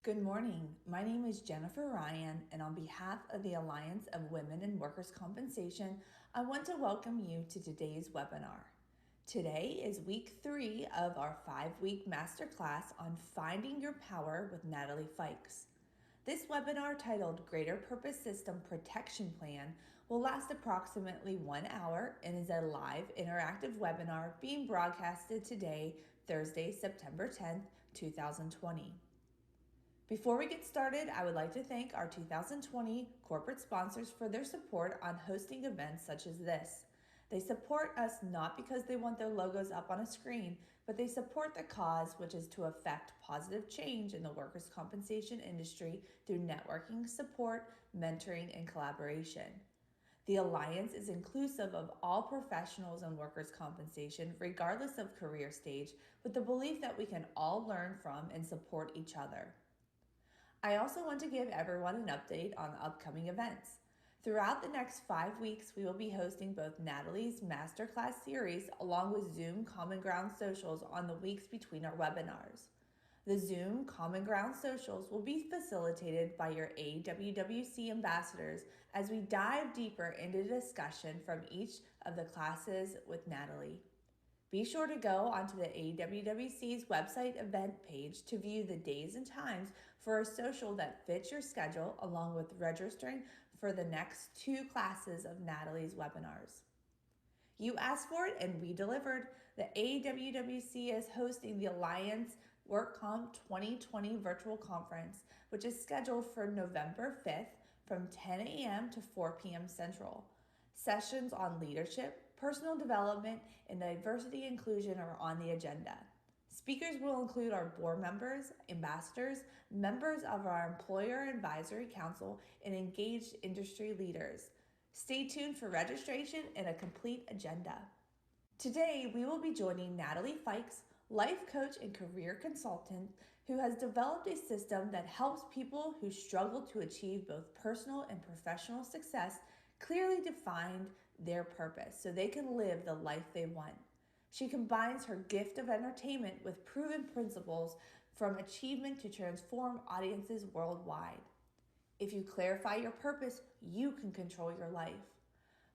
Good morning. My name is Jennifer Ryan, and on behalf of the Alliance of Women in Workers' Compensation, I want to welcome you to today's webinar. Today is week 3 of our 5-week masterclass on Finding Your Power with Natalie Fikes. This webinar, titled Greater Purpose System Protection Plan, will last approximately 1 hour and is a live interactive webinar being broadcasted today, Thursday, September 10th, 2020. Before we get started, I would like to thank our 2020 corporate sponsors for their support on hosting events such as this. They support us not because they want their logos up on a screen, but they support the cause, which is to affect positive change in the workers' compensation industry through networking, support, mentoring, and collaboration. The Alliance is inclusive of all professionals in workers' compensation, regardless of career stage, with the belief that we can all learn from and support each other. I also want to give everyone an update on the upcoming events. Throughout the next 5 weeks, we will be hosting both Natalie's Masterclass series along with Zoom Common Ground socials on the weeks between our webinars. The Zoom Common Ground socials will be facilitated by your AWWC ambassadors as we dive deeper into discussion from each of the classes with Natalie. Be sure to go onto the AWWC's website event page to view the days and times for a social that fits your schedule, along with registering for the next 2 classes of Natalie's webinars. You asked for it and we delivered. The AWWC is hosting the Alliance WorkComp 2020 virtual conference, which is scheduled for November 5th from 10 a.m. to 4 p.m. Central. Sessions on leadership, personal development, and diversity inclusion are on the agenda. Speakers will include our board members, ambassadors, members of our Employer Advisory Council, and engaged industry leaders. Stay tuned for registration and a complete agenda. Today, we will be joining Natalie Fikes, life coach and career consultant, who has developed a system that helps people who struggle to achieve both personal and professional success clearly define their purpose so they can live the life they want. She combines her gift of entertainment with proven principles from achievement to transform audiences worldwide. If you clarify your purpose, you can control your life.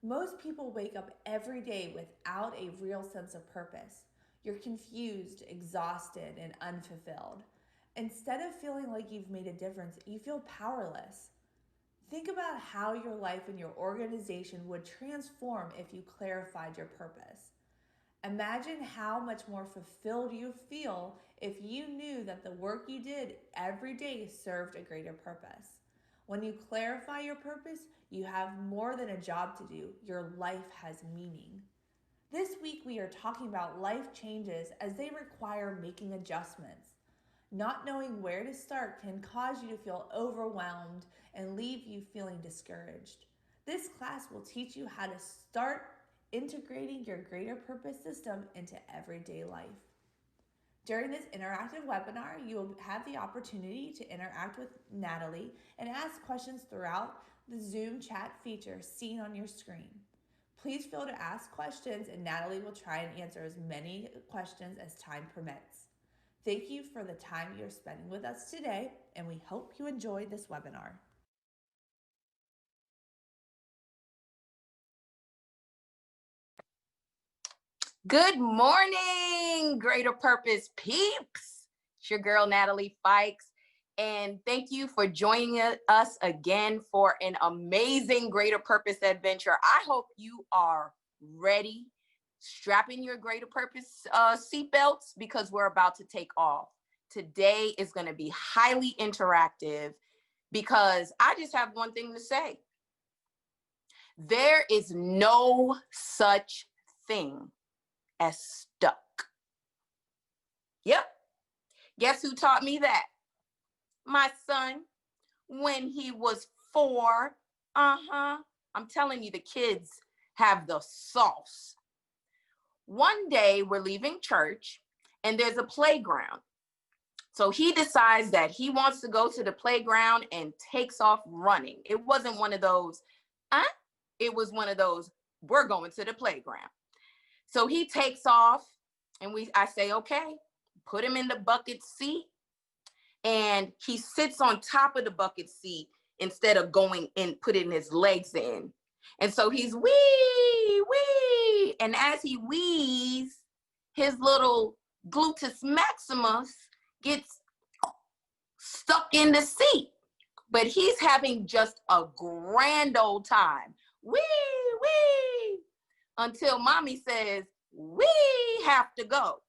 Most people wake up every day without a real sense of purpose. You're confused, exhausted, and unfulfilled. Instead of feeling like you've made a difference, you feel powerless. Think about how your life and your organization would transform if you clarified your purpose. Imagine how much more fulfilled you feel if you knew that the work you did every day served a greater purpose. When you clarify your purpose, you have more than a job to do. Your life has meaning. This week, we are talking about life changes as they require making adjustments. Not knowing where to start can cause you to feel overwhelmed and leave you feeling discouraged. This class will teach you how to start integrating your greater purpose system into everyday life. During this interactive webinar, you will have the opportunity to interact with Natalie and ask questions throughout the Zoom chat feature seen on your screen. Please feel to ask questions, and Natalie will try and answer as many questions as time permits. Thank you for the time you're spending with us today, and we hope you enjoyed this webinar. Good morning, Greater Purpose peeps. It's your girl, Natalie Fikes. And thank you for joining us again for an amazing Greater Purpose adventure. I hope you are ready. Strap in your Greater Purpose seatbelts because we're about to take off. Today is going to be highly interactive because I just have one thing to say. There is no such thing as stuck. Yep. Guess who taught me that? My son, when he was 4. I'm telling you, the kids have the sauce. One day we're leaving church and there's a playground. So he decides that he wants to go to the playground and takes off running. It wasn't one of those, it was one of those, we're going to the playground. So he takes off and I say, okay, put him in the bucket seat. and he sits on top of the bucket seat instead of going and putting his legs in. And so he's wee, wee. And as he wheezes, his little gluteus maximus gets stuck in the seat. But he's having just a grand old time. Wee, wee. Until mommy says, we have to go.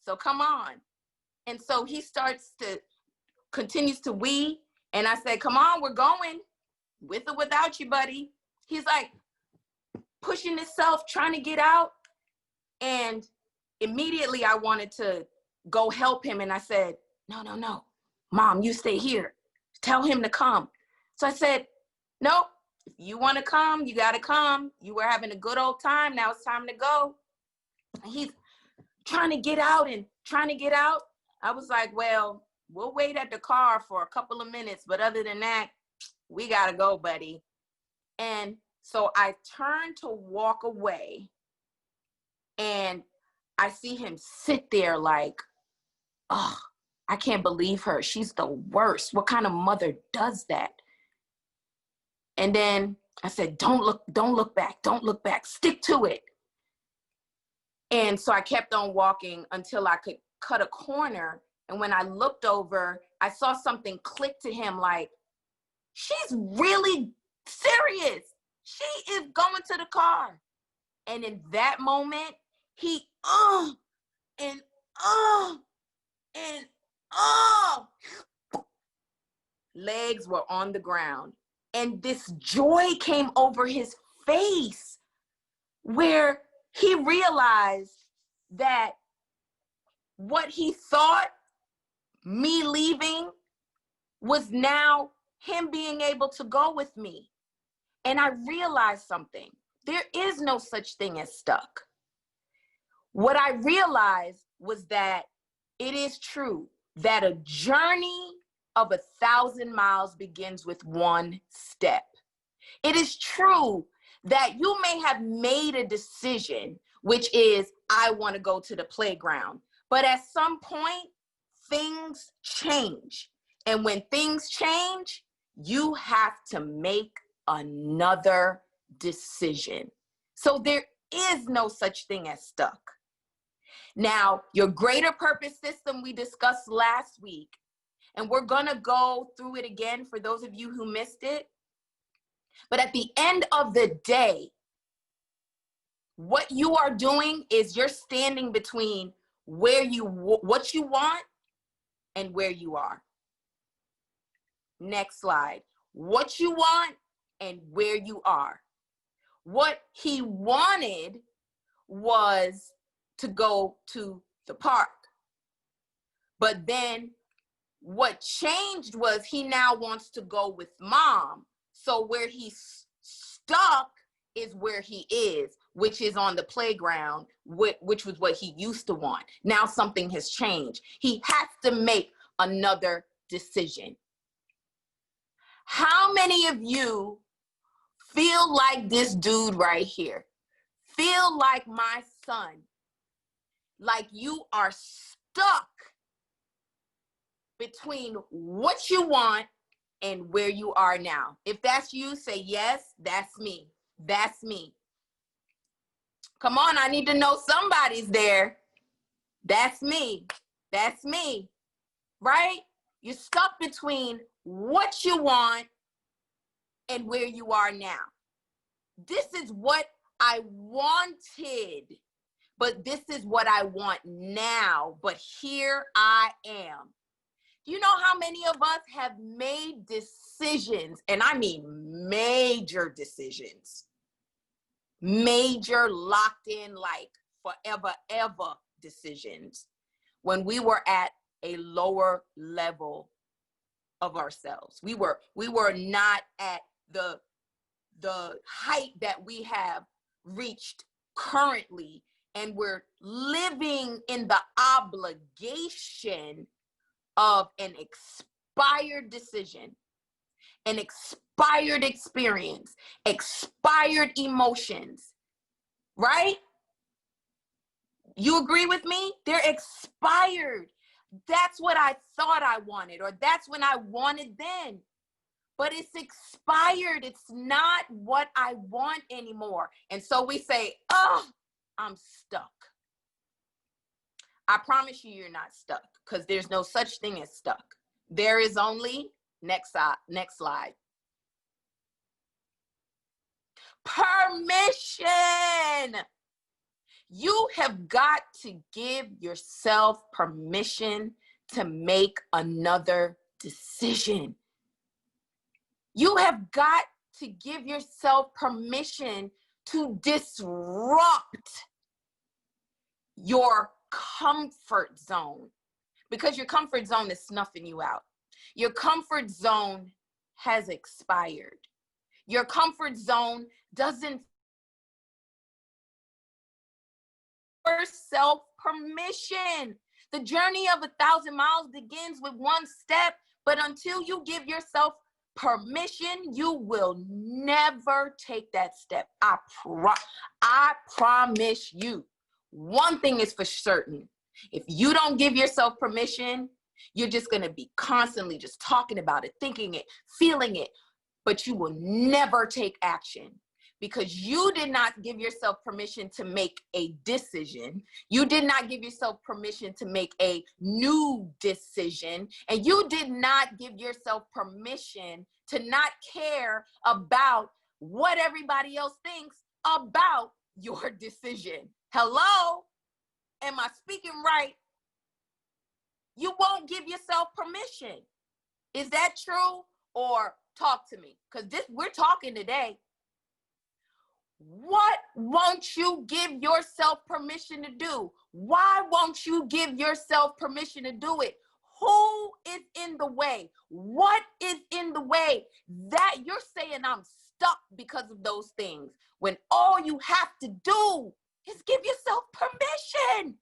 So come on. And so he continues to wee. And I said, come on, we're going. With or without you, buddy. He's like pushing himself, trying to get out. And immediately I wanted to go help him. And I said, no, Mom, you stay here. Tell him to come. So I said, nope, if you want to come, you got to come. You were having a good old time. Now it's time to go. And he's trying to get out and trying to get out. I was like, well, we'll wait at the car for a couple of minutes. But other than that, we got to go, buddy. And so I turned to walk away. And I see him sit there like, oh, I can't believe her. She's the worst. What kind of mother does that? And then I said, don't look back, stick to it. And so I kept on walking until I could cut a corner. And when I looked over, I saw something click to him like, she's really serious. She is going to the car. And in that moment, he, legs were on the ground. And this joy came over his face where he realized that what he thought me leaving was now him being able to go with me. And I realized something. There is no such thing as stuck. What I realized was that it is true that a journey of 1,000 miles begins with one step. It is true that you may have made a decision, which is, I want to go to the playground. But at some point, things change. And when things change, you have to make another decision. So there is no such thing as stuck. Now, your greater purpose system we discussed last week, and we're going to go through it again for those of you who missed it. But at the end of the day, what you are doing is you're standing between what you want and where you are. Next slide. What you want and where you are. What he wanted was to go to the park. But then what changed was he now wants to go with mom. So where he's stuck is where he is, which is on the playground, which was what he used to want. Now something has changed. He has to make another decision. How many of you feel like this dude right here? Feel like my son, like you are stuck between what you want and where you are now? If that's you, say yes, that's me. That's me. Come on, I need to know somebody's there. That's me. That's me. Right? You're stuck between what you want and where you are now. This is what I wanted, but this is what I want now. But here I am. Do you know how many of us have made decisions, and I mean major decisions, major locked in like forever, ever decisions when we were at a lower level of ourselves. We were not at the height that we have reached currently, and we're living in the obligation of an expired decision, an expired experience, expired emotions, right? You agree with me? They're expired. That's what I thought I wanted, or that's when I wanted then. But it's expired. It's not what I want anymore. And so we say, oh, I'm stuck. I promise you, you're not stuck, because there's no such thing as stuck. There is only, next slide. Permission. You have got to give yourself permission to make another decision. You have got to give yourself permission to disrupt your comfort zone, because your comfort zone is snuffing you out. Your comfort zone has expired. Your comfort zone doesn't yourself permission. The journey of 1,000 miles begins with one step, but until you give yourself permission, you will never take that step. I promise you. One thing is for certain. If you don't give yourself permission, you're just going to be constantly just talking about it, thinking it, feeling it, but you will never take action, because you did not give yourself permission to make a decision. You did not give yourself permission to make a new decision. And you did not give yourself permission to not care about what everybody else thinks about your decision. Hello? Am I speaking right? You won't give yourself permission. Is that true? Or talk to me, because we're talking today. What won't you give yourself permission to do? Why won't you give yourself permission to do it? Who is in the way? What is in the way that you're saying I'm stuck because of those things, when all you have to do is give yourself permission?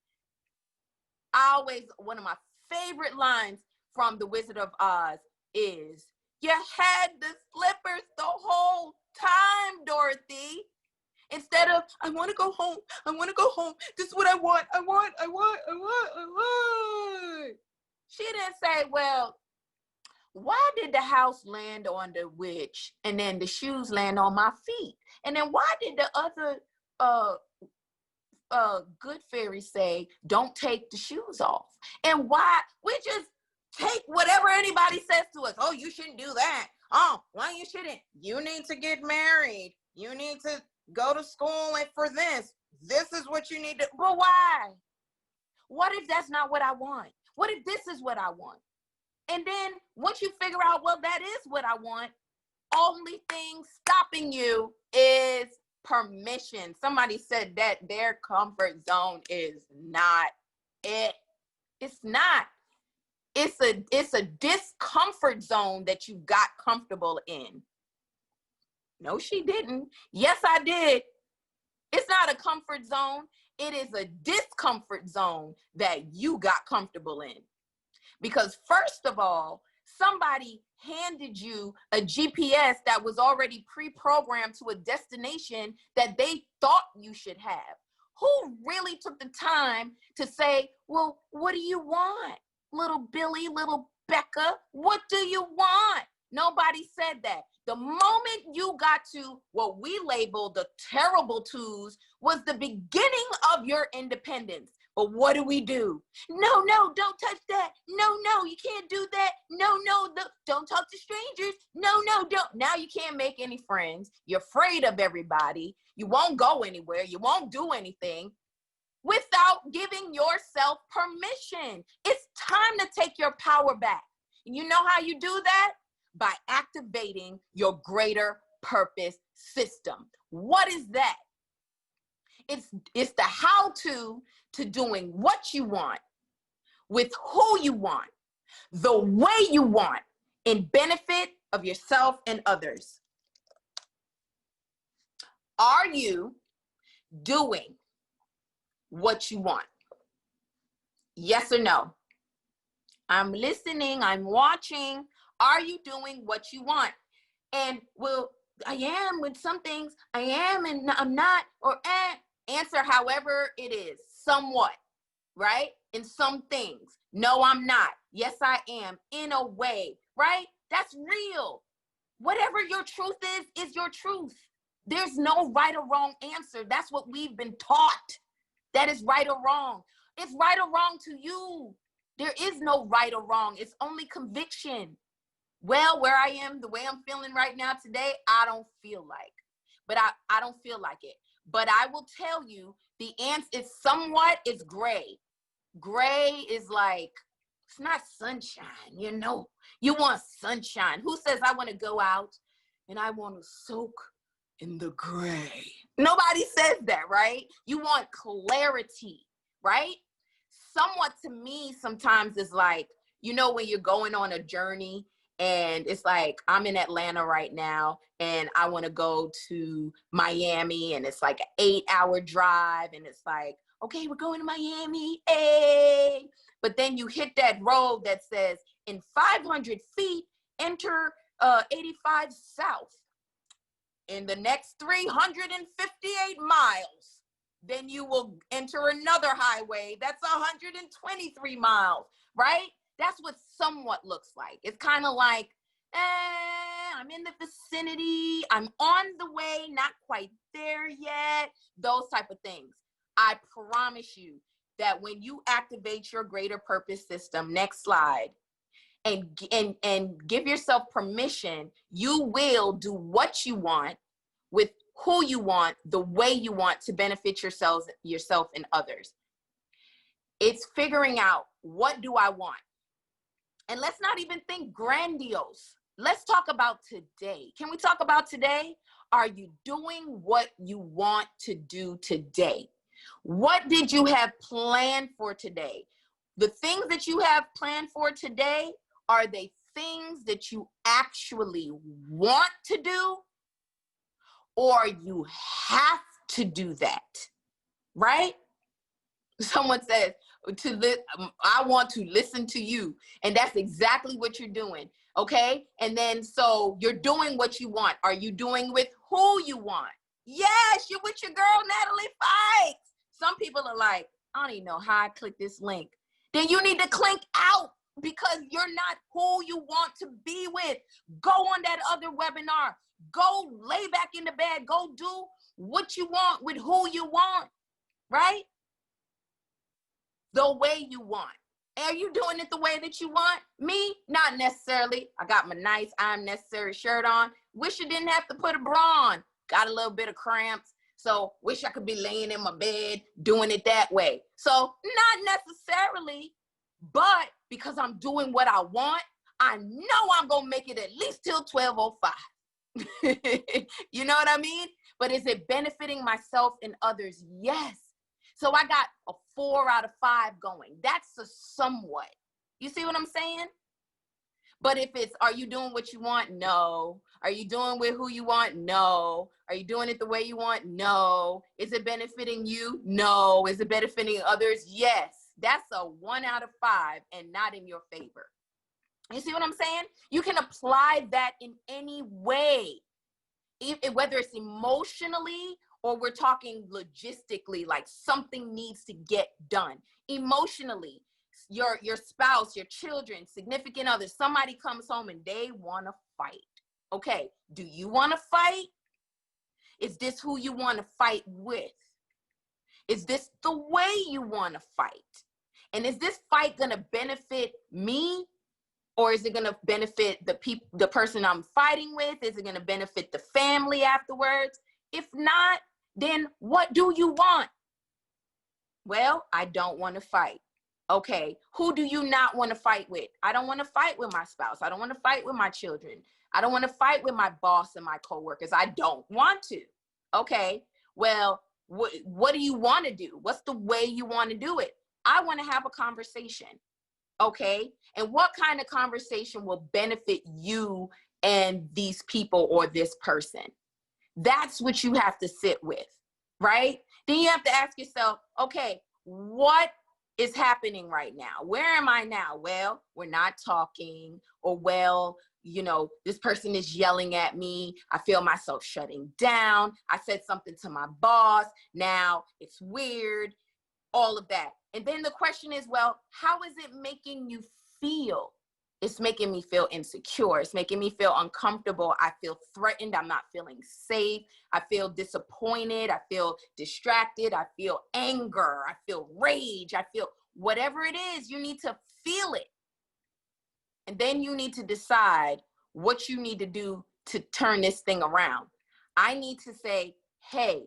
One of my favorite lines from The Wizard of Oz is, "You had the slippers the whole time, Dorothy." Instead of, "I want to go home. I want to go home. This is what I want. I want. She didn't say, "Well, why did the house land on the witch and then the shoes land on my feet? And then why did the other good fairy say, don't take the shoes off?" And why? We just take whatever anybody says to us. "Oh, you shouldn't do that. Oh, why you shouldn't? You need to get married. You need to go to school and for this. This is what you need to." But why? What if that's not what I want? What if this is what I want? And then once you figure out, well, that is what I want, only thing stopping you is permission. Somebody said that their comfort zone is not it. It's not. It's a discomfort zone that you got comfortable in. No, she didn't. Yes, I did. It's not a comfort zone. It is a discomfort zone that you got comfortable in. Because first of all, somebody handed you a GPS that was already pre-programmed to a destination that they thought you should have. Who really took the time to say, well, what do you want? Little Billy, little Becca, what do you want? Nobody said that. The moment you got to what we label the terrible twos was the beginning of your independence. But what do? No, don't touch that. No, you can't do that. No, don't talk to strangers. No, don't. Now you can't make any friends. You're afraid of everybody. You won't go anywhere. You won't do anything without giving yourself permission. It's time to take your power back. And you know how you do that? By activating your greater purpose system. What is that? It's the how-to doing what you want, with who you want, the way you want, in benefit of yourself and others. Are you doing what you want? Yes or no? I'm listening, I'm watching. Are you doing what you want? And well, I am with some things, I am and I'm not, or answer however it is, somewhat, right? In some things. No, I'm not. Yes, I am, in a way, right? That's real. Whatever your truth is your truth. There's no right or wrong answer. That's what we've been taught. That is right or wrong. It's right or wrong to you. There is no right or wrong. It's only conviction. Well, where I am, the way I'm feeling right now today, I don't feel like. But I don't feel like it. But I will tell you, the answer is somewhat is gray. Gray is like, it's not sunshine, you know. You want sunshine. Who says I want to go out and I want to soak in the gray? Nobody says that, right? You want clarity, right? Somewhat to me sometimes is like, you know, when you're going on a journey and it's like, I'm in Atlanta right now and I want to go to Miami and it's like an 8-hour drive and it's like, okay, we're going to Miami, hey. But then you hit that road that says, in 500 feet, enter 85 south. In the next 358 miles, then you will enter another highway that's 123 miles, right? That's what somewhat looks like. It's kind of like, I'm in the vicinity, I'm on the way, not quite there yet, those type of things. I promise you that when you activate your greater purpose system, next slide, and give yourself permission, you will do what you want with who you want, the way you want to benefit yourself and others. It's figuring out, what do I want? And let's not even think grandiose. Let's talk about today. Can we talk about today? Are you doing what you want to do today? What did you have planned for today? The things that you have planned for today, are they things that you actually want to do? Or you have to do that, right? Someone says, I want to listen to you. And that's exactly what you're doing, okay? And then, so you're doing what you want. Are you doing with who you want? Yes, you're with your girl, Natalie Fikes. Some people are like, I don't even know how I click this link. Then you need to click out because you're not who you want to be with. Go on that other webinar. Go lay back in the bed. Go do what you want with who you want, right? The way you want. Are you doing it the way that you want? Me? Not necessarily. I got my nice I'm necessary shirt on. Wish I didn't have to put a bra on. Got a little bit of cramps. So wish I could be laying in my bed doing it that way. So not necessarily, but because I'm doing what I want, I know I'm going to make it at least till 12:05. You know what I mean? But is it benefiting myself and others? Yes. So I got a 4 out of 5 going. That's a somewhat. You see what I'm saying? But if it's, are you doing what you want? No. Are you doing with who you want? No. Are you doing it the way you want? No. Is it benefiting you? No. Is it benefiting others? Yes. That's a 1 out of 5 and not in your favor. You see what I'm saying? You can apply that in any way, whether it's emotionally or we're talking logistically, like something needs to get done. Emotionally, your spouse, your children, significant others, somebody comes home and they want to fight. Okay, do you want to fight? Is this who you want to fight with? Is this the way you want to fight? And is this fight going to benefit me? Or is it going to benefit the person I'm fighting with? Is it going to benefit the family afterwards? If not, then what do you want? Well, I don't want to fight. Okay, who do you not want to fight with? I don't want to fight with my spouse. I don't want to fight with my children. I don't want to fight with my boss and my coworkers. I don't want to. Okay, well, what do you want to do? What's the way you want to do it? I want to have a conversation. Okay, and what kind of conversation will benefit you and these people or this person? That's what you have to sit with, right? Then you have to ask yourself, okay, what is happening right now? Where am I now? Well, we're not talking, or well, you know, this person is yelling at me. I feel myself shutting down. I said something to my boss. Now it's weird. all of that. And then the question is, well, how is it making you feel? It's making me feel insecure. It's making me feel uncomfortable. I feel threatened. I'm not feeling safe. I feel disappointed. I feel distracted. I feel anger. I feel rage. I feel whatever it is, you need to feel it. And then you need to decide what you need to do to turn this thing around. I need to say, hey,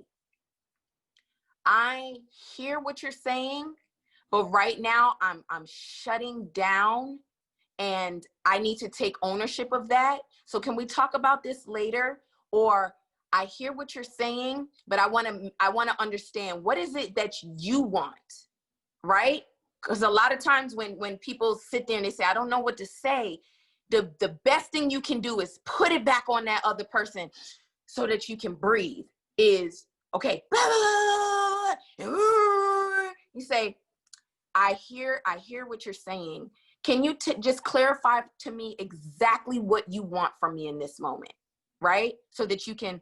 I hear what you're saying, but right now I'm shutting down and I need to take ownership of that. So can we talk about this later? Or I hear what you're saying, but I want to understand, what is it that you want, right? Because a lot of times when people sit there and they say, I don't know what to say, the best thing you can do is put it back on that other person so that you can breathe. Is, okay, you say, I hear what you're saying. Can you just clarify to me exactly what you want from me in this moment, right? So that you can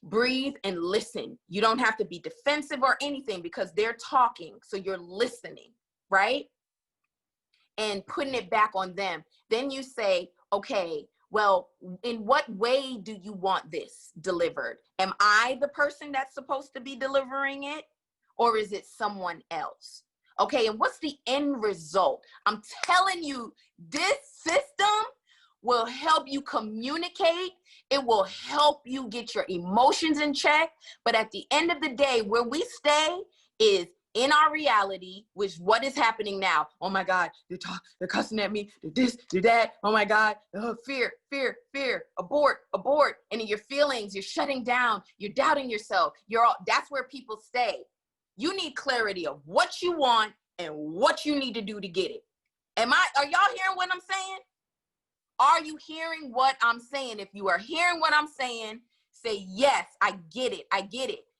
breathe and listen. You don't have to be defensive or anything because they're talking, so you're listening, right? And putting it back on them. Then you say, okay, well, in what way do you want this delivered? Am I the person that's supposed to be delivering it, or is it someone else? Okay, and what's the end result? I'm telling you, this system will help you communicate. It will help you get your emotions in check. But at the end of the day, where we stay is in our reality, which what is happening now. Oh my God, they're cussing at me, they're this, they're that. Oh my God, fear, abort. And in your feelings, you're shutting down, you're doubting yourself. That's where people stay. You need clarity of what you want and what you need to do to get it. Are y'all hearing what I'm saying? Are you hearing what I'm saying? If you are hearing what I'm saying, say, yes, I get it.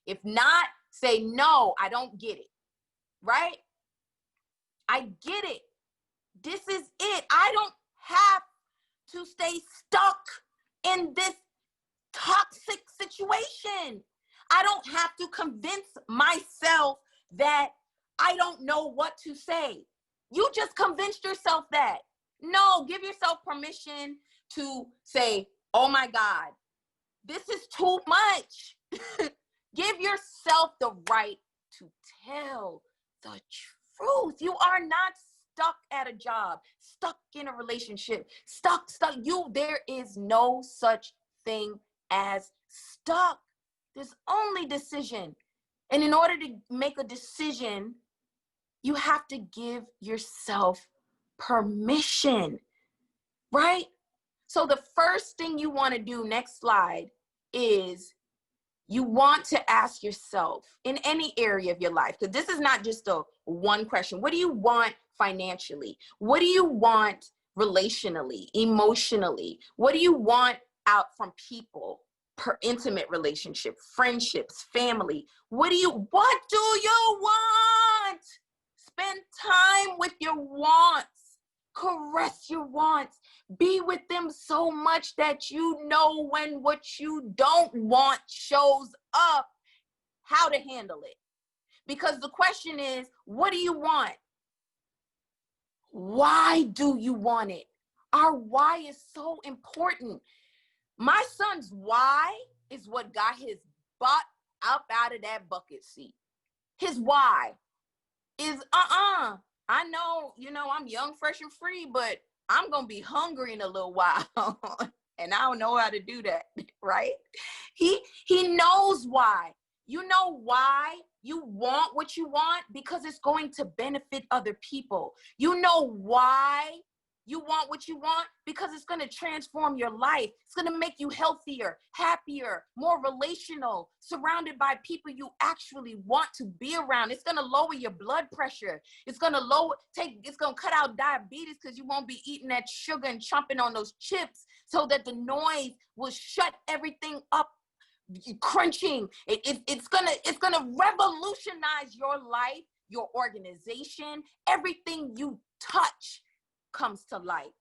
If not, say, no, I don't get it. Right? I get it. This is it. I don't have to stay stuck in this toxic situation. I don't have to convince myself that I don't know what to say. You just convinced yourself that. No, give yourself permission to say, oh my God, this is too much. Give yourself the right to tell the truth. You are not stuck at a job, stuck in a relationship, stuck. There is no such thing as stuck. There's only decision. And in order to make a decision, you have to give yourself permission, right? So the first thing you want to do, next slide, is you want to ask yourself in any area of your life, because this is not just a one question. What do you want financially? What do you want relationally, emotionally? What do you want out from people? Per intimate relationship, friendships, family. What do you want? Spend time with your wants. Caress your wants. Be with them so much that you know when what you don't want shows up, how to handle it. Because the question is, what do you want? Why do you want it? Our why is so important. My son's why is what got his butt up out of that bucket seat. His why is, I know, I'm young, fresh, and free, but I'm going to be hungry in a little while. And I don't know how to do that, right? He knows why. You know why you want what you want? Because it's going to benefit other people. You know why you want what you want? Because it's going to transform your life. It's going to make you healthier, happier, more relational, surrounded by people you actually want to be around. It's going to lower your blood pressure. It's going to cut out diabetes because you won't be eating that sugar and chomping on those chips, so that the noise will shut everything up. Crunching. It's gonna revolutionize your life, your organization. Everything you touch comes to light.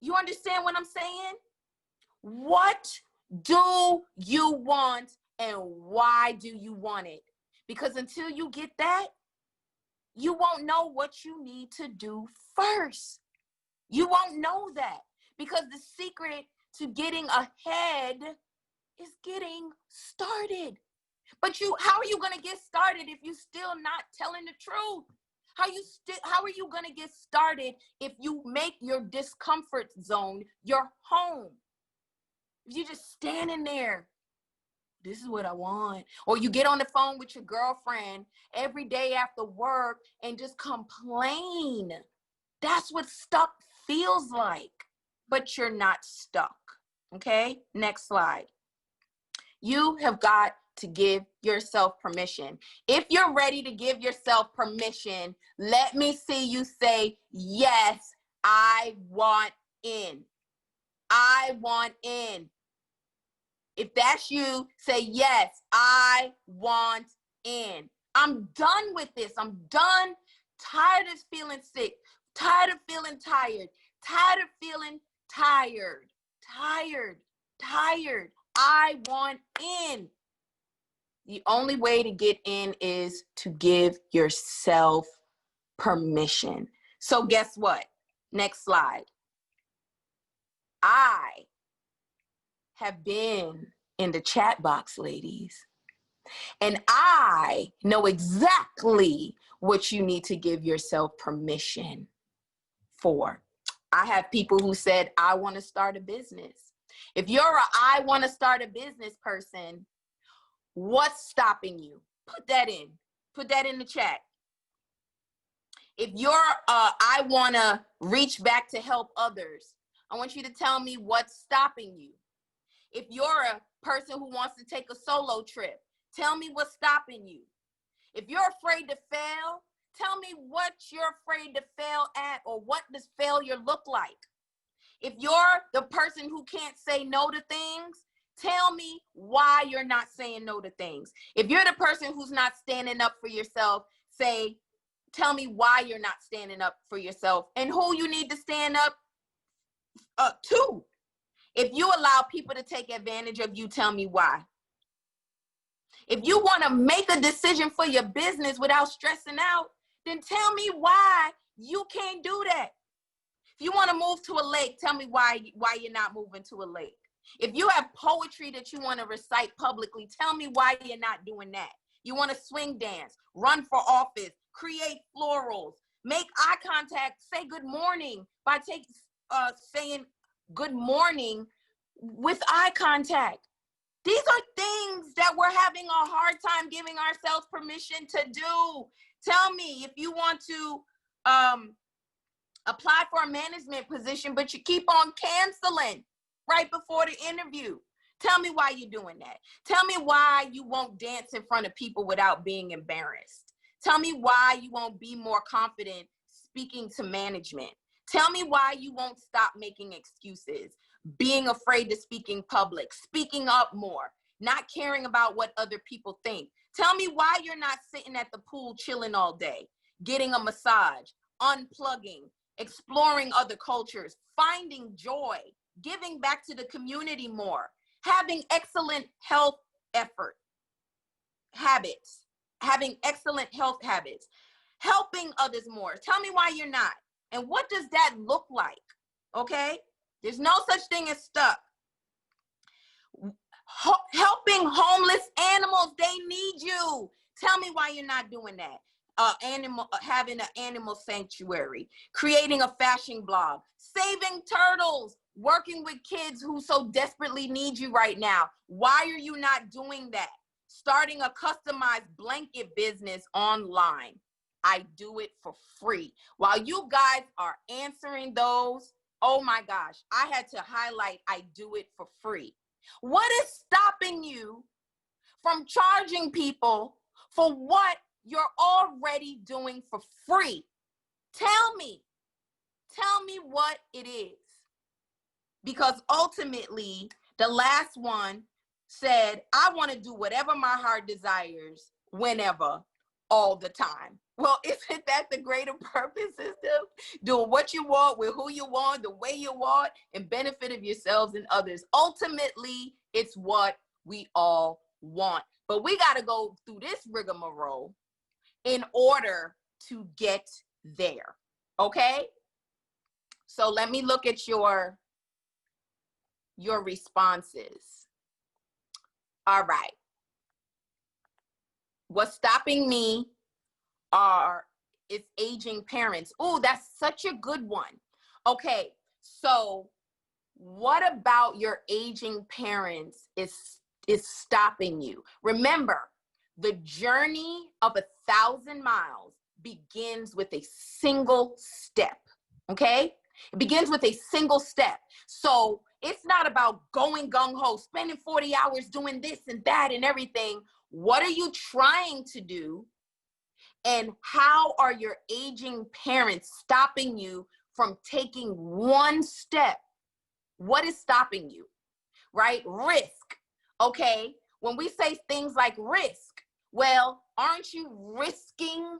You understand what I'm saying? What do you want and why do you want it? Because until you get that, you won't know what you need to do first. You won't know that, because the secret to getting ahead is getting started. But how are you going to get started if you're still not telling the truth? How are you going to get started if you make your discomfort zone your home? If you're just standing there, this is what I want. Or you get on the phone with your girlfriend every day after work and just complain. That's what stuck feels like. But you're not stuck. Okay, next slide. You have got to give yourself permission. If you're ready to give yourself permission, let me see you say, yes, I want in. I want in. If that's you, say, yes, I want in. I'm done with this. I'm done. Tired of feeling sick. Tired of feeling tired. Tired of feeling tired. Tired. I want in. The only way to get in is to give yourself permission. So guess what? Next slide. I have been in the chat box, ladies, and I know exactly what you need to give yourself permission for. I have people who said, I want to start a business. If you're I want to start a business person, what's stopping you? Put that in the chat. If you're I want to reach back to help others, I want you to tell me what's stopping you. If you're a person who wants to take a solo trip, tell me what's stopping you. If you're afraid to fail, tell me what you're afraid to fail at, or what does failure look like. If you're the person who can't say no to things, tell me why you're not saying no to things. If you're the person who's not standing up for yourself, tell me why you're not standing up for yourself and who you need to stand up to. If you allow people to take advantage of you, tell me why. If you want to make a decision for your business without stressing out, then tell me why you can't do that. If you want to move to a lake, tell me why you're not moving to a lake. If you have poetry that you want to recite publicly, tell me why you're not doing that. You want to swing dance, run for office, create florals, make eye contact, say good morning by saying good morning with eye contact. These are things that we're having a hard time giving ourselves permission to do. Tell me if you want to apply for a management position, but you keep on canceling right before the interview. Tell me why you're doing that. Tell me why you won't dance in front of people without being embarrassed. Tell me why you won't be more confident speaking to management. Tell me why you won't stop making excuses, being afraid to speak in public, speaking up more, not caring about what other people think. Tell me why you're not sitting at the pool chilling all day, getting a massage, unplugging, exploring other cultures, finding joy, giving back to the community more, having excellent health habits, helping others more. Tell me why you're not. And what does that look like? Okay? There's no such thing as stuck. Helping homeless animals, they need you. Tell me why you're not doing that. Having an animal sanctuary, creating a fashion blog, saving turtles, working with kids who so desperately need you right now. Why are you not doing that? Starting a customized blanket business online. I do it for free. While you guys are answering those, oh my gosh, I had to highlight I do it for free. What is stopping you from charging people for what you're already doing for free? Tell me what it is. Because ultimately, the last one said, I want to do whatever my heart desires, whenever, all the time. Well, isn't that the greater purpose system? Doing what you want, with who you want, the way you want, and benefit of yourselves and others. Ultimately, it's what we all want. But we got to go through this rigmarole in order to get there. Okay? So let me look at your responses. All right. What's stopping me is aging parents. Oh, that's such a good one. Okay, so what about your aging parents is stopping you? Remember, the journey of 1,000 miles begins with a single step. Okay? It begins with a single step. So it's not about going gung-ho, spending 40 hours doing this and that and everything. What are you trying to do? And how are your aging parents stopping you from taking one step? What is stopping you, right? Risk. Okay. When we say things like risk, well, aren't you risking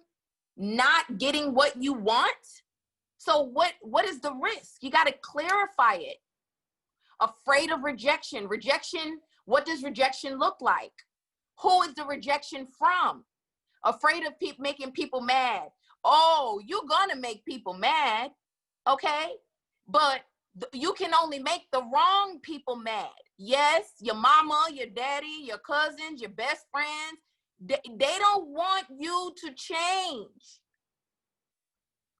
not getting what you want? So what is the risk? You got to clarify it. Afraid of rejection. Rejection, what does rejection look like? Who is the rejection from? Afraid of making people mad. Oh, you're gonna make people mad, okay? But you can only make the wrong people mad. Yes, your mama, your daddy, your cousins, your best friends, they don't want you to change.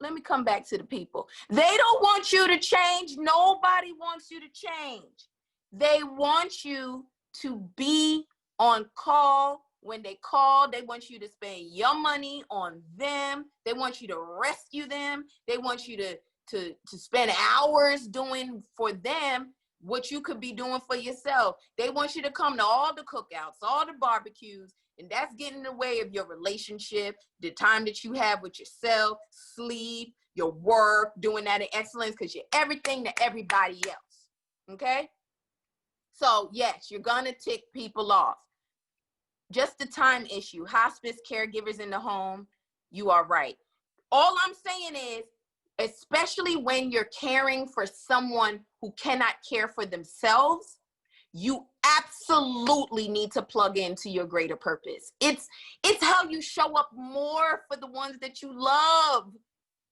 Let me come back to the people. They don't want you to change. Nobody wants you to change. They want you to be on call. When they call, they want you to spend your money on them. They want you to rescue them. They want you to spend hours doing for them what you could be doing for yourself. They want you to come to all the cookouts, all the barbecues, and that's getting in the way of your relationship, the time that you have with yourself, sleep, your work, doing that in excellence, because you're everything to everybody else, okay? So yes, you're gonna tick people off. Just the time issue. Hospice caregivers in the home, you are right. All I'm saying is, especially when you're caring for someone who cannot care for themselves, you absolutely need to plug into your greater purpose. It's how you show up more for the ones that you love.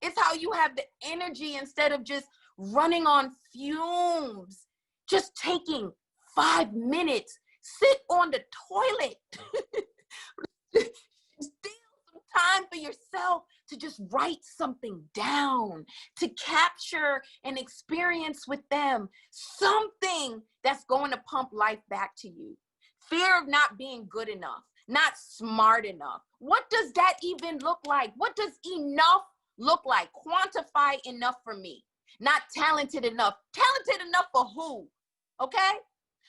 It's how you have the energy instead of just running on fumes. Just taking 5 minutes, sit on the toilet. Steal some time for yourself to just write something down, to capture an experience with them, something that's going to pump life back to you. Fear of not being good enough, not smart enough. What does that even look like? What does enough look like? Quantify enough for me. Not talented enough. Talented enough for who? Okay?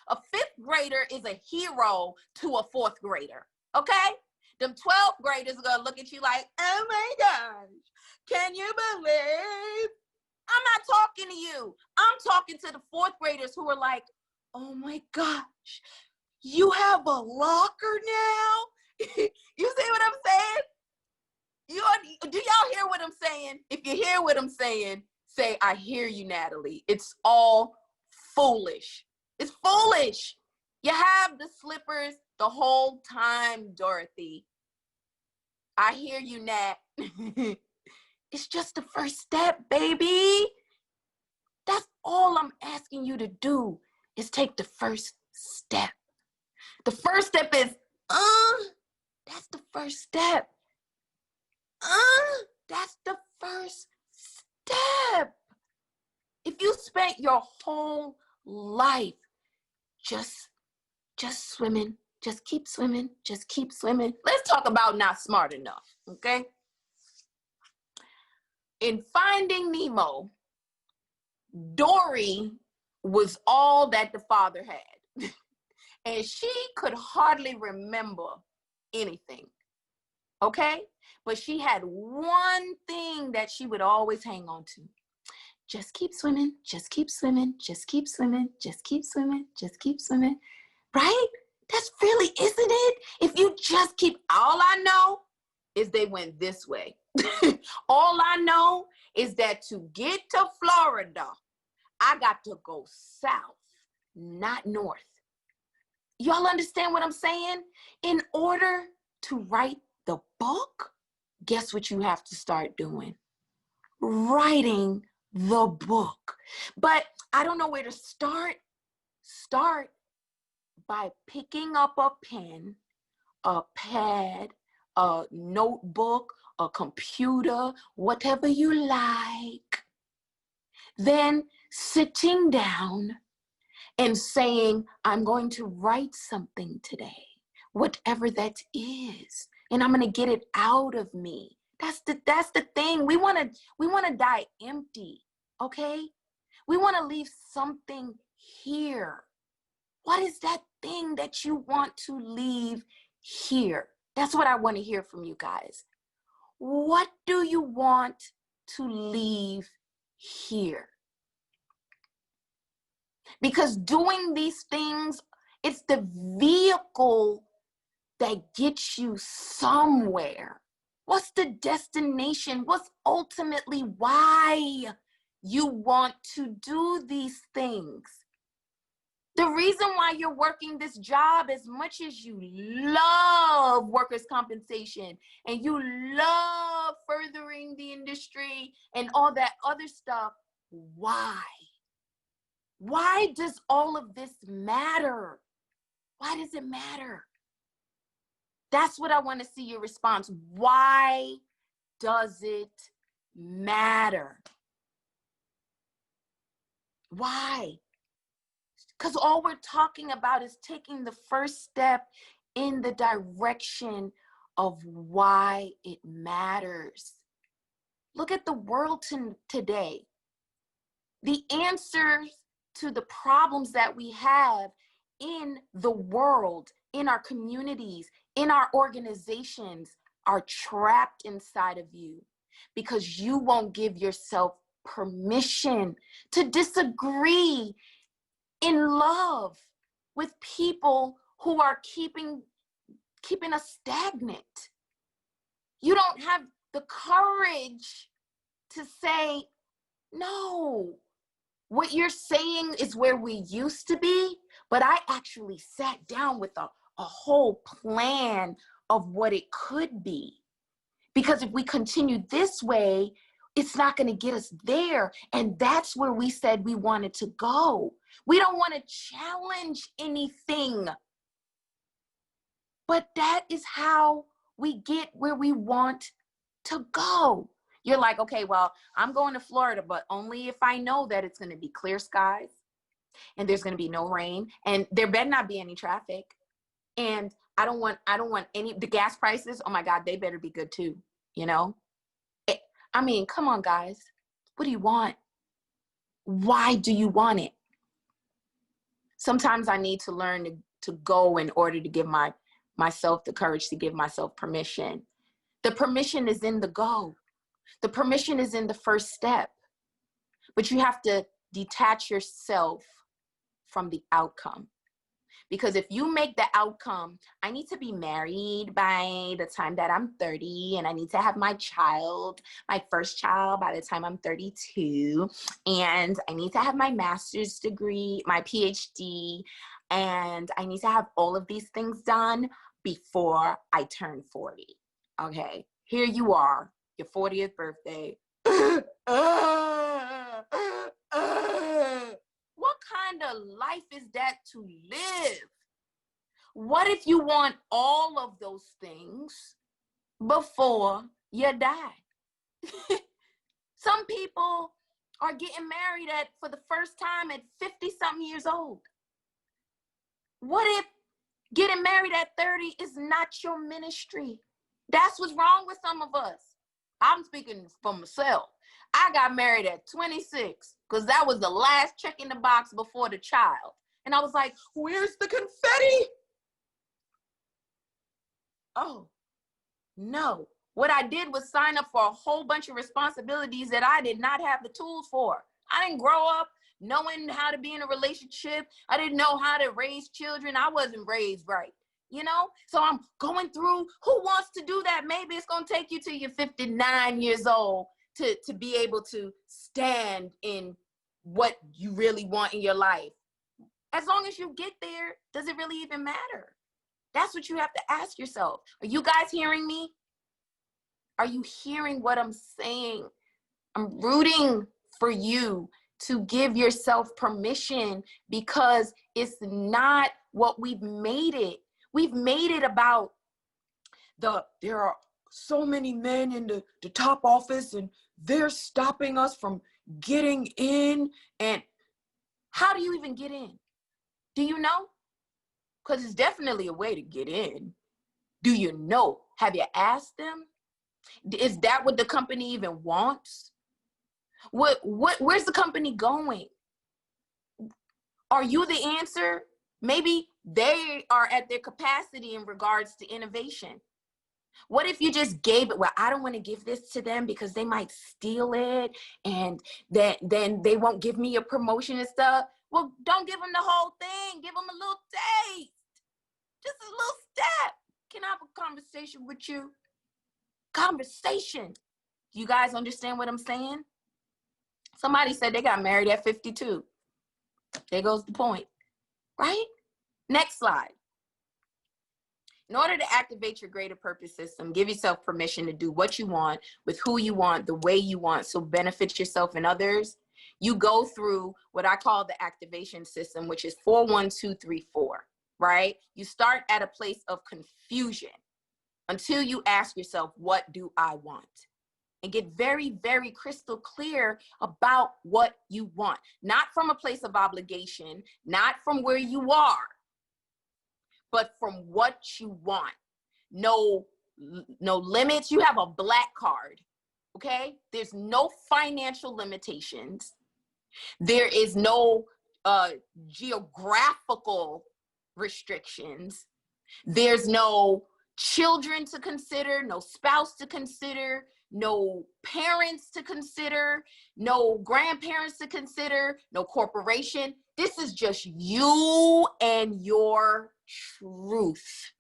A 5th grader is a hero to a 4th grader. Okay? Them 12th graders are going to look at you like, oh my gosh, can you believe? I'm not talking to you. I'm talking to the 4th graders who are like, oh my gosh, you have a locker now? You see what I'm saying? Do y'all hear what I'm saying? If you hear what I'm saying, say, I hear you, Natalie. It's all foolish. It's foolish. You have the slippers the whole time, Dorothy. I hear you, Nat. It's just the first step, baby. That's all I'm asking you to do is take the first step. The first step is, that's the first step. That's the first step. If you spent your whole life just swimming, just keep swimming, just keep swimming. Let's talk about not smart enough, okay? In Finding Nemo, Dory was all that the father had. And she could hardly remember anything, okay? But she had one thing that she would always hang on to. Just keep swimming, just keep swimming, just keep swimming, just keep swimming, just keep swimming, right? That's really, isn't it? If you just keep, all I know is they went this way. All I know is that to get to Florida, I got to go south, not north. Y'all understand what I'm saying? In order to write the book, guess what you have to start doing? Writing the book. But I don't know where to start. Start by picking up a pen, a pad, a notebook, a computer, whatever you like. Then sitting down and saying, I'm going to write something today, whatever that is, and I'm going to get it out of me. That's the thing. We want to die empty, okay? We want to leave something here. What is that thing that you want to leave here? That's what I want to hear from you guys. What do you want to leave here? Because doing these things, it's the vehicle that gets you somewhere. What's the destination? What's ultimately why you want to do these things? The reason why you're working this job, as much as you love workers' compensation and you love furthering the industry and all that other stuff, why? Why does all of this matter? Why does it matter? That's what I want to see your response. Why does it matter? Why? Because all we're talking about is taking the first step in the direction of why it matters. Look at the world today. The answers to the problems that we have in the world, in our communities, in our organizations are trapped inside of you because you won't give yourself permission to disagree in love with people who are keeping us stagnant. You don't have the courage to say, no, what you're saying is where we used to be, but I actually sat down with a whole plan of what it could be. Because if we continue this way, it's not going to get us there. And that's where we said we wanted to go. We don't want to challenge anything. But that is how we get where we want to go. You're like, okay, well, I'm going to Florida, but only if I know that it's going to be clear skies and there's going to be no rain and there better not be any traffic. And I don't want any, the gas prices, oh my God, they better be good too, you know? I mean, come on, guys. What do you want? Why do you want it? Sometimes I need to learn to go in order to give myself the courage to give myself permission. The permission is in the go. The permission is in the first step. But you have to detach yourself from the outcome. Because if you make the outcome, I need to be married by the time that I'm 30, and I need to have my first child by the time I'm 32, and I need to have my master's degree, my PhD, and I need to have all of these things done before I turn 40. Okay, here you are, your 40th birthday. What kind of life is that to live? What if you want all of those things before you die? Some people are getting married for the first time at 50-something years old. What if getting married at 30 is not your ministry? That's what's wrong with some of us. I'm speaking for myself. I got married at 26 because that was the last check in the box before the child. And I was like, where's the confetti? Oh, no. What I did was sign up for a whole bunch of responsibilities that I did not have the tools for. I didn't grow up knowing how to be in a relationship. I didn't know how to raise children. I wasn't raised right, you know? So I'm going through, who wants to do that? Maybe it's going to take you till you're 59 years old to be able to stand in what you really want in your life. As long as you get there, does it really even matter? That's what you have to ask yourself. Are you guys hearing me? Are you hearing what I'm saying? I'm rooting for you to give yourself permission, because it's not what we've made it. We've made it about there are so many men in the top office and they're stopping us from getting in. And how do you even get in? Do you know? Because it's definitely a way to get in. Do you know? Have you asked them? Is that what the company even wants? Where's the company going? Are you the answer? Maybe they are at their capacity in regards to innovation. What if you just gave it? Well, I don't want to give this to them because they might steal it, and then they won't give me a promotion and stuff. Well, don't give them the whole thing. Give them a little taste. Just a little step. Can I have a conversation with you? Conversation. Do you guys understand what I'm saying? Somebody said they got married at 52. There goes the point, right? Next slide. In order to activate your greater purpose system, give yourself permission to do what you want, with who you want, the way you want, so benefit yourself and others. You go through what I call the activation system, which is 4, 1, 2, 3, 4, right? You start at a place of confusion until you ask yourself, what do I want? And get very, very crystal clear about what you want. Not from a place of obligation, not from where you are, but from what you want. No limits. You have a black card, okay? There's no financial limitations. There is no geographical restrictions. There's no children to consider, no spouse to consider, no parents to consider, no grandparents to consider, no corporation. This is just you and your truth.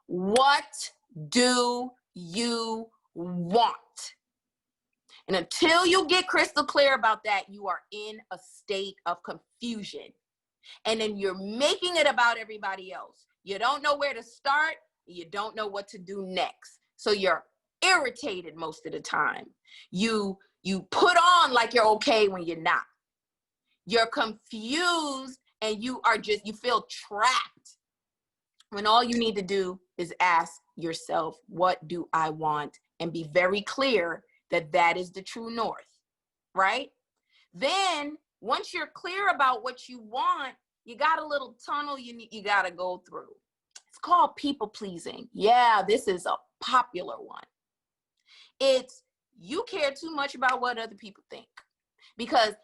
What do you want? And until you get crystal clear about that, you are in a state of confusion. And then you're making it about everybody else. You don't know where to start. You don't know what to do next. So you're irritated most of the time. You put on like you're okay when you're not. You're confused and you feel trapped, when all you need to do is ask yourself, what do I want? And be very clear that that is the true north, right? Then once you're clear about what you want, you got a little tunnel you got to go through. It's called people pleasing. Yeah, this is a popular one. It's you care too much about what other people think. Because,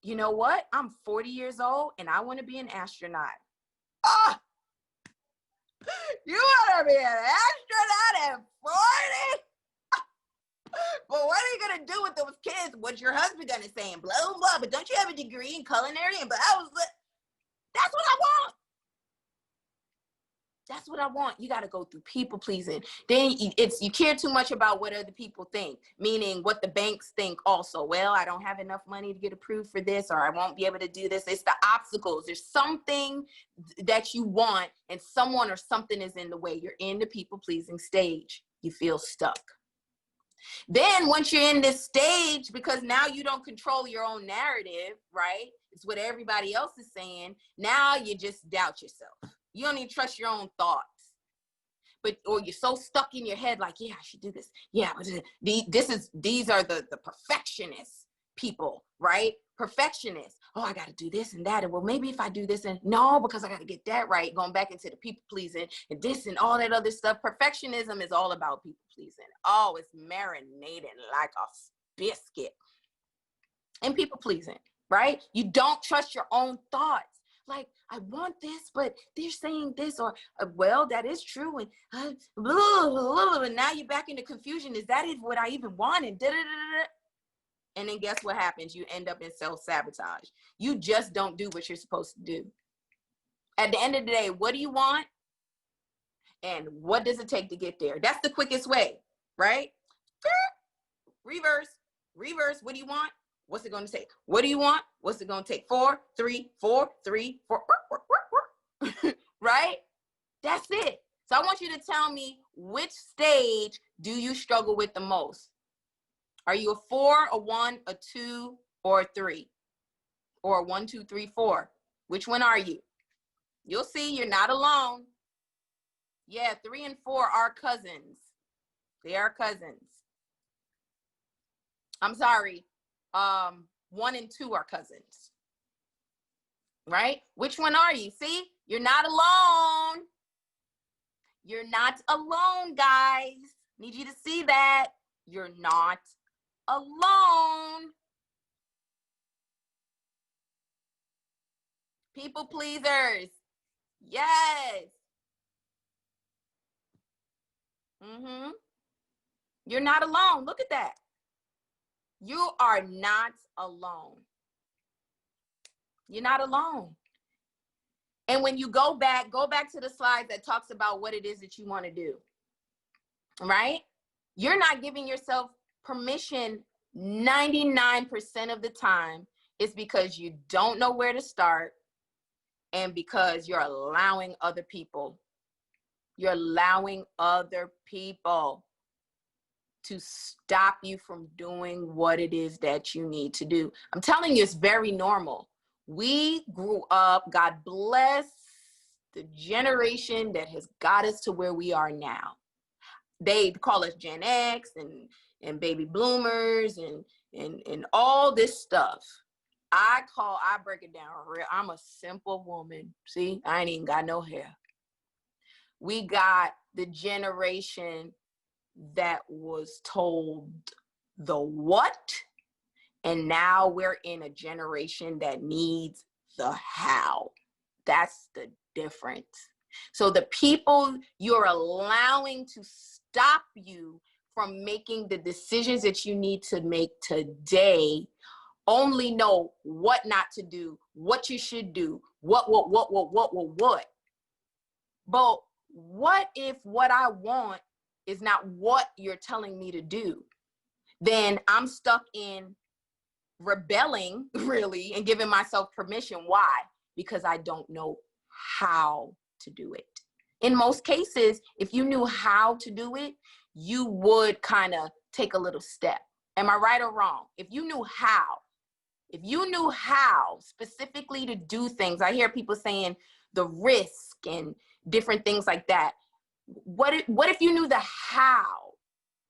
you know what? I'm 40 years old and I want to be an astronaut. You want to be an astronaut at 40? But what are you going to do with those kids? What's your husband going to say? And blah, blah, blah. But don't you have a degree in culinary? And that's what I want. That's what I want. You got to go through people pleasing. Then you care too much about what other people think, meaning what the banks think also. Well, I don't have enough money to get approved for this, or I won't be able to do this. It's the obstacles. There's something that you want and someone or something is in the way. You're in the people pleasing stage. You feel stuck. Then once you're in this stage, because now you don't control your own narrative, right? It's what everybody else is saying. Now you just doubt yourself. You don't even trust your own thoughts. Or you're so stuck in your head, like, yeah, I should do this. Yeah, these are the perfectionist people, right? Perfectionists. Oh, I got to do this and that. And well, maybe if I do this and no, because I got to get that right. Going back into the people pleasing and this and all that other stuff. Perfectionism is all about people pleasing. Oh, it's marinating like a biscuit. And people pleasing, right? You don't trust your own thoughts. Like, I want this, but they're saying this, or, well, that is true. And blah, blah, blah, blah, and now you're back into confusion. Is that what I even want? And da-da-da-da-da. And then guess what happens? You end up in self-sabotage. You just don't do what you're supposed to do. At the end of the day, what do you want? And what does it take to get there? That's the quickest way, right? Reverse. What do you want? What's it going to take? What do you want? What's it going to take? 4, 3, 4, 3, 4, right? That's it. So I want you to tell me, which stage do you struggle with the most? Are you a 4, a 1, a 2, or a 3? Or 1, 2, 3, 4? Which one are you? You'll see you're not alone. Yeah, 3 and 4 are cousins. They are cousins. I'm sorry. 1 and 2 are cousins. Right? Which one are you? See, you're not alone. You're not alone, guys. Need you to see that. You're not alone. People pleasers. Yes. You're not alone. Look at that. You are not alone. You're not alone. And when you go back to the slides that talks about what it is that you want to do, right? You're not giving yourself permission 99% of the time. It's because you don't know where to start and because you're allowing other people. You're allowing other people to stop you from doing what it is that you need to do. I'm telling you, it's very normal. We grew up, God bless the generation that has got us to where we are now. They call us Gen X and baby bloomers and all this stuff. I break it down real. I'm a simple woman. See, I ain't even got no hair. We got the generation that was told the what, and now we're in a generation that needs the how. That's the difference. So the people you're allowing to stop you from making the decisions that you need to make today only know what not to do, what you should do, what. But what if what I want is not what you're telling me to do? Then I'm stuck in rebelling, really, and giving myself permission. Why? Because I don't know how to do it. In most cases, if you knew how to do it, you would kind of take a little step. Am I right or wrong? If you knew how specifically to do things, I hear people saying the risk and different things like that. What if you knew the how?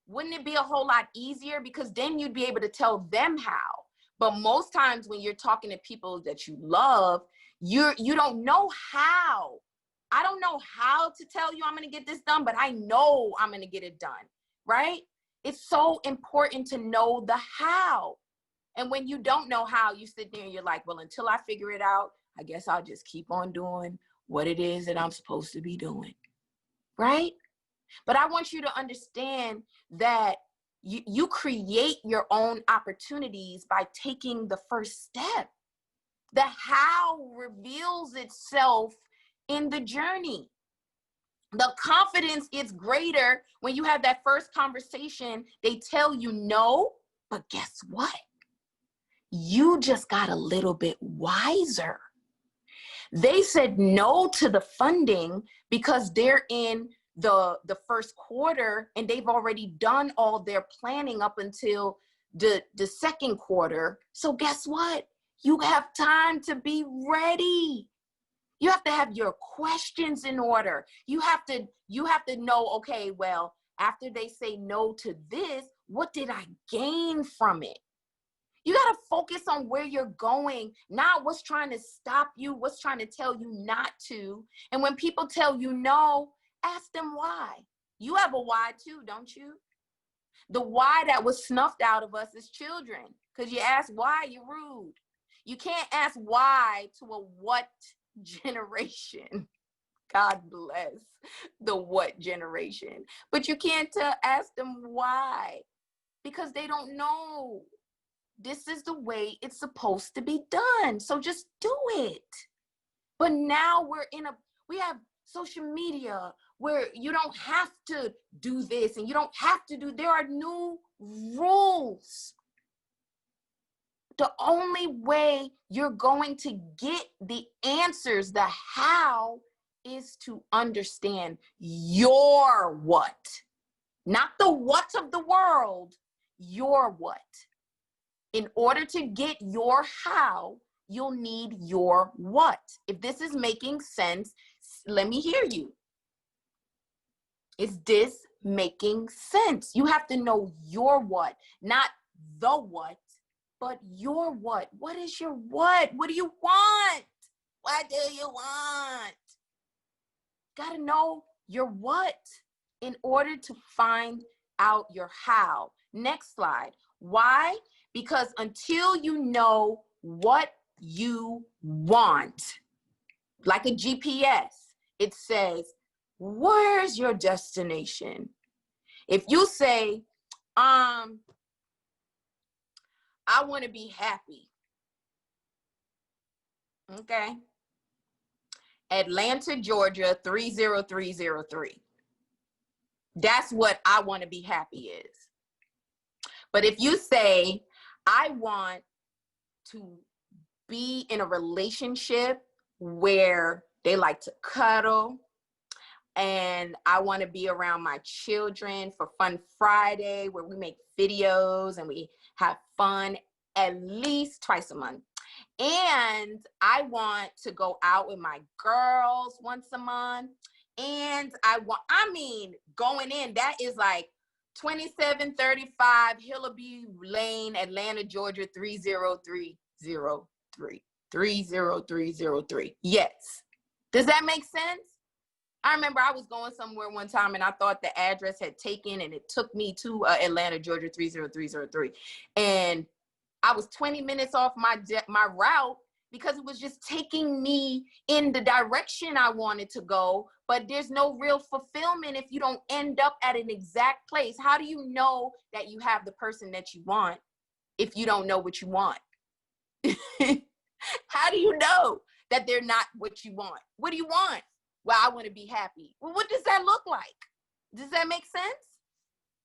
Wouldn't it be a whole lot easier? Because then you'd be able to tell them how. But most times when you're talking to people that you love, you don't know how. I don't know how to tell you I'm going to get this done, but I know I'm going to get it done, right? It's so important to know the how. And when you don't know how, you sit there and you're like, well, until I figure it out, I guess I'll just keep on doing what it is that I'm supposed to be doing, right? But I want you to understand that you create your own opportunities by taking the first step. The how reveals itself in the journey. The confidence is greater when you have that first conversation. They tell you no, but guess what? You just got a little bit wiser. They said no to the funding because they're in the first quarter and they've already done all their planning up until the second quarter. So guess what? You have time to be ready. You have to have your questions in order. You have to know, okay, well, after they say no to this, what did I gain from it? You got to focus on where you're going, not what's trying to stop you, what's trying to tell you not to. And when people tell you no, ask them why. You have a why too, don't you? The why that was snuffed out of us as children, because you ask why, you're rude. You can't ask why to a what generation. God bless the what generation. But you can't ask them why, because they don't know. This is the way it's supposed to be done. So just do it. But now we have social media where you don't have to do this and you don't have to do, there are new rules. the only way you're going to get the answers, the how, is to understand your what. Not the what of the world, your what. In order to get your how, you'll need your what. If this is making sense, let me hear you. Is this making sense? You have to know your what, not the what, but your what. What is your what? What do you want? What do you want? Got to know your what in order to find out your how. Next slide. Why? Because until you know what you want, like a GPS, it says, where's your destination? If you say, I want to be happy. Okay. Atlanta, Georgia, 30303. That's what I want to be happy is. But if you say, I want to be in a relationship where they like to cuddle, and I want to be around my children for Fun Friday, where we make videos and we have fun at least twice a month. And I want to go out with my girls once a month. And going in, that is like 2735 Hillaby Lane, Atlanta, Georgia, 30303. 30303. Yes. Does that make sense? I remember I was going somewhere one time and I thought the address had taken and it took me to Atlanta, Georgia, 30303. And I was 20 minutes off my route because it was just taking me in the direction I wanted to go. But there's no real fulfillment if you don't end up at an exact place. How do you know that you have the person that you want if you don't know what you want? How do you know that they're not what you want? What do you want? Well, I want to be happy. Well, what does that look like? Does that make sense?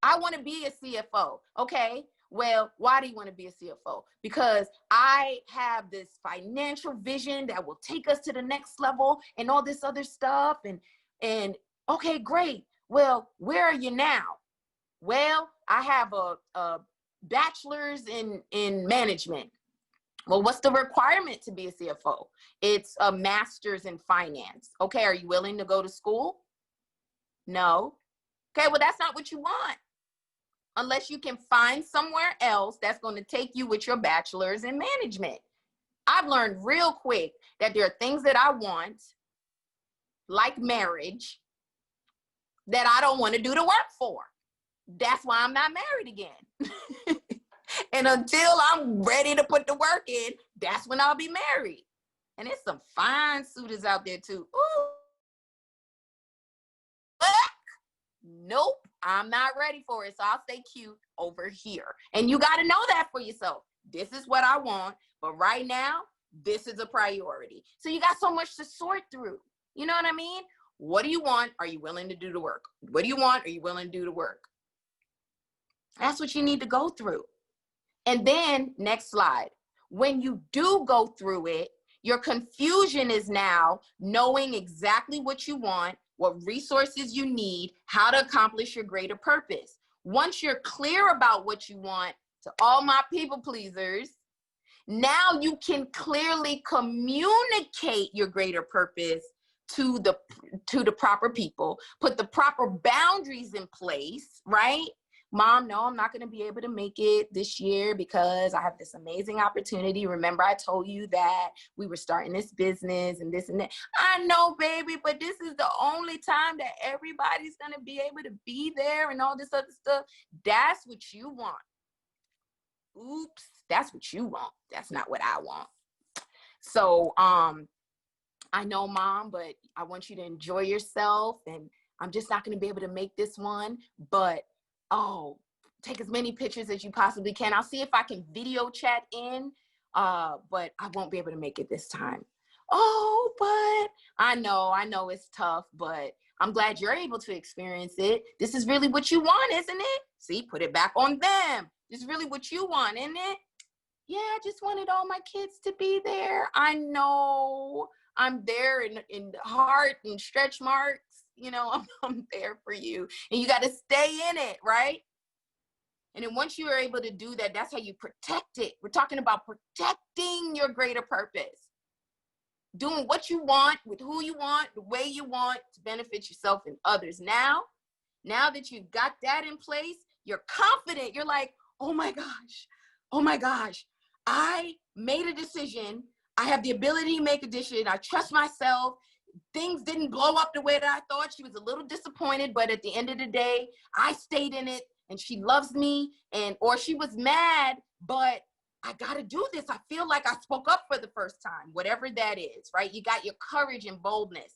I want to be a CFO. Okay. Well, why do you want to be a CFO? Because I have this financial vision that will take us to the next level and all this other stuff. And okay, great. Well, where are you now? Well, I have a bachelor's in management. Well, what's the requirement to be a CFO? It's a master's in finance. Okay, are you willing to go to school? No. Okay, well, that's not what you want. Unless you can find somewhere else that's going to take you with your bachelor's in management. I've learned real quick that there are things that I want, like marriage, that I don't want to do the work for. That's why I'm not married again. And until I'm ready to put the work in, that's when I'll be married. And there's some fine suitors out there too. Ooh. Nope, I'm not ready for it. So I'll stay cute over here. And you got to know that for yourself. This is what I want. But right now, this is a priority. So you got so much to sort through. You know what I mean? What do you want? Are you willing to do the work? What do you want? Are you willing to do the work? That's what you need to go through. And then next slide. When you do go through it, your confusion is now knowing exactly what you want, what resources you need, how to accomplish your greater purpose. Once you're clear about what you want, to all my people pleasers, now you can clearly communicate your greater purpose to the proper people, put the proper boundaries in place, right? Mom, no, I'm not going to be able to make it this year because I have this amazing opportunity. Remember, I told you that we were starting this business and this and that. I know, baby, but this is the only time that everybody's going to be able to be there and all this other stuff. That's what you want. Oops, that's what you want. That's not what I want. So, I know, Mom, but I want you to enjoy yourself, and I'm just not going to be able to make this one, but take as many pictures as you possibly can. I'll see if I can video chat in, but I won't be able to make it this time. Oh, but I know it's tough, but I'm glad you're able to experience it. This is really what you want, isn't it? See, put it back on them. This is really what you want, isn't it? Yeah, I just wanted all my kids to be there. I know I'm there in heart and stretch marks. I'm there for you. And you got to stay in it, right? And then once you are able to do that, that's how you protect it. We're talking about protecting your greater purpose. Doing what you want with who you want, the way you want to benefit yourself and others. Now that you've got that in place, you're confident. You're like, oh my gosh, I made a decision. I have the ability to make a decision. I trust myself. Things didn't blow up the way that I thought. She was a little disappointed, but at the end of the day, I stayed in it and she loves me, or she was mad, but I got to do this. I feel like I spoke up for the first time, whatever that is, right? You got your courage and boldness,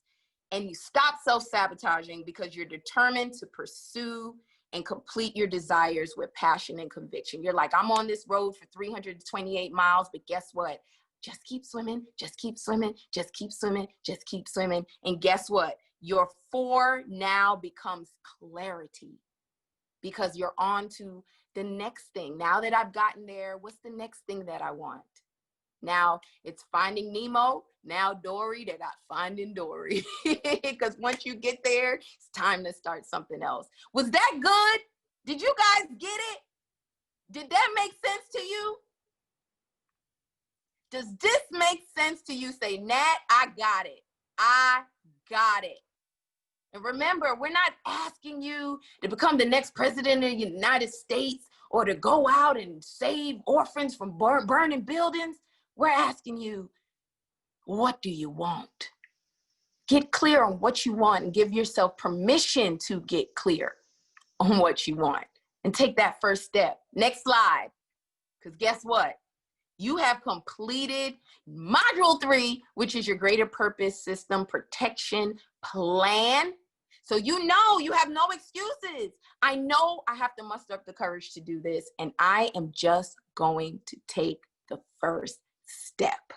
and you stop self-sabotaging because you're determined to pursue and complete your desires with passion and conviction. You're like, I'm on this road for 328 miles, but guess what? Just keep swimming, just keep swimming, just keep swimming, just keep swimming. And guess what? Your 4 now becomes clarity because you're on to the next thing. Now that I've gotten there, what's the next thing that I want? Now it's Finding Nemo. Now Dory, they got Finding Dory. Because once you get there, it's time to start something else. Was that good? Did you guys get it? Did that make sense to you? Does this make sense to you? Say, Nat, I got it. I got it. And remember, we're not asking you to become the next president of the United States or to go out and save orphans from burning buildings. We're asking you, what do you want? Get clear on what you want and give yourself permission to get clear on what you want and take that first step. Next slide. Because guess what? You have completed module 3, which is your greater purpose system protection plan. So you have no excuses. I know I have to muster up the courage to do this, and I am just going to take the first step.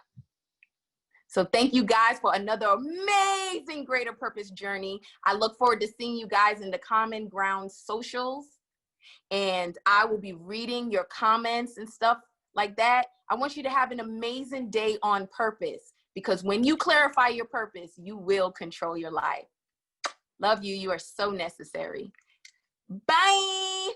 So thank you guys for another amazing greater purpose journey. I look forward to seeing you guys in the Common Ground socials, and I will be reading your comments and stuff like that. I want you to have an amazing day on purpose, because when you clarify your purpose, you will control your life. Love you. You are so necessary. Bye.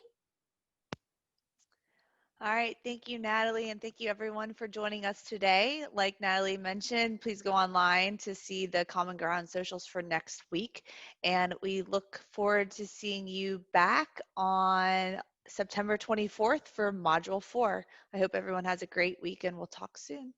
All right. Thank you, Natalie. And thank you, everyone, for joining us today. Like Natalie mentioned, please go online to see the Common Ground socials for next week. And we look forward to seeing you back on September 24th for Module 4. I hope everyone has a great week, and we'll talk soon.